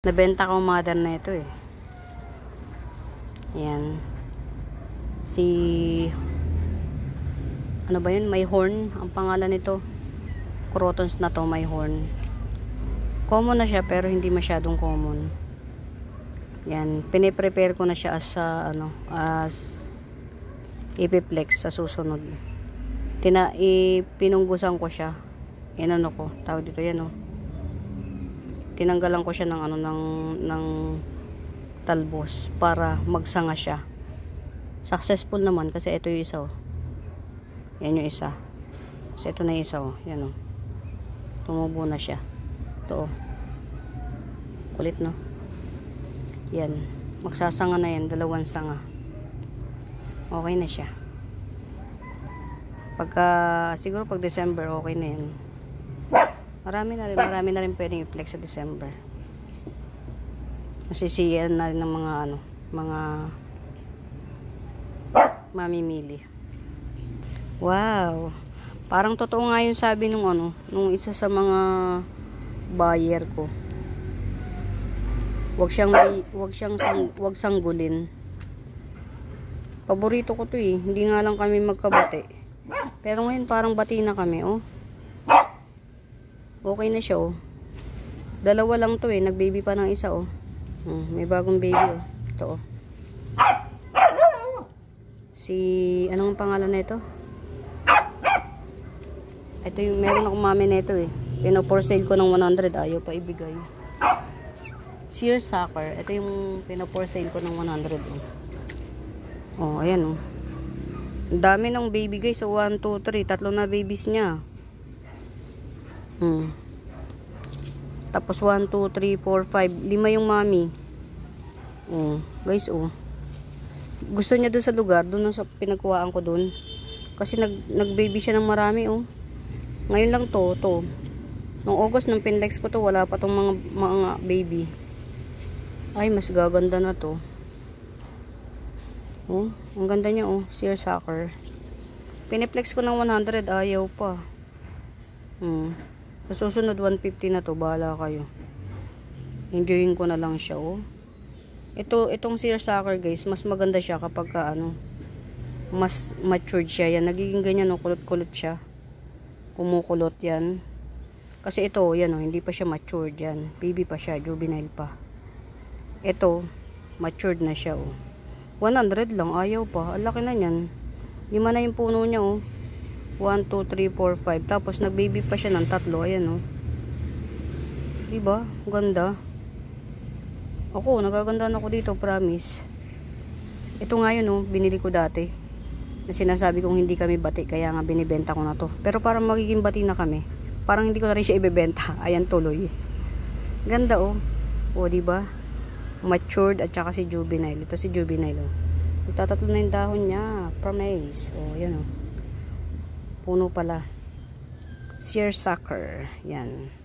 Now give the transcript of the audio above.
Nabenta ko mother na ito eh. Yan. Si ano ba yun? May horn ang pangalan nito. Crotons na to, may horn. Common na siya pero hindi masyadong common. Yan, piniprepare ko na siya as ipiplex sa susunod. Pinunggusan ko siya. Yan ko, tawag dito yan oh. Tinanggalan ko siya ng talbos para magsanga siya. Successful naman kasi ito yung isa oh. Yan yung isa. Kasi ito na yung isa oh. Yan oh. Tumubo na siya. Ito oh. Kulit no. Yan. Magsasanga na yan. 2 sanga. Okay na siya. Siguro pag December okay na yan. Marami na rin pwedeng i-flex sa December. Masisiyan na rin ng mga mamimili. Wow. Parang totoo nga yung sabi nung isa sa mga buyer ko. Wag sanggulin. Paborito ko 'to eh. Hindi nga lang kami magkabati. Pero ngayon parang bati na kami, oh. Okay na siya, oh. 2 lang 'to eh. Nag-baby pa ng isa, oh. May bagong baby, oh. Ito, oh. Anong pangalan na ito? Ito yung meron akong mami na ito eh. Pino-for sale ko ng 100, ayaw pa ibigay. Seersucker. Ito yung pino-for sale ko ng 100, oh. Oh, ayan, oh. Ang dami ng baby guys. So, 1, 2, 3. 3 na babies niya. Tapos 1, 2, 3, 4, 5. 5 yung mami. Oh, guys, oh. Gusto niya doon sa lugar. Doon sa pinagkuhaan ko doon. Kasi nag-baby siya ng marami, oh. Ngayon lang to. Noong August, nung pinlex ko to, wala pa tong mga baby. Ay, mas gaganda na to. Oh, ang ganda niya oh, seersucker. Piniplex ko ng 100, ayaw pa. Sa susunod 150 na to, bahala kayo. Enjoyin ko na lang siya oh. Itong seersucker guys, mas maganda siya kapag mas matured siya. Yan, nagiging ganyan oh, kulot-kulot siya. Kumukulot yan. Kasi ito, yan oh, hindi pa siya matured yan. Baby pa siya, juvenile pa. Ito, matured na siya oh. 100 lang, ayaw pa. Ang laki na niyan. 5 na yung puno niya, oh. 1, 2, 3, 4, 5. Tapos, nag-baby pa siya ng 3. Ayan, oh. Diba? Ganda. Ako, nagagandaan ako dito, promise. Ito nga yun, oh. Binili ko dati. Na sinasabi kong hindi kami bati, kaya nga binibenta ko na to. Pero parang magiging bati na kami. Parang hindi ko na rin siya ibebenta. Ayan, tuloy. Ganda, oh. O, diba? Matured at saka si juvenile. Ito si juvenile oh. Itatatlo na yung dahon niya. Promise. Oh, yan oh. Puno pala. Seersucker. Yan.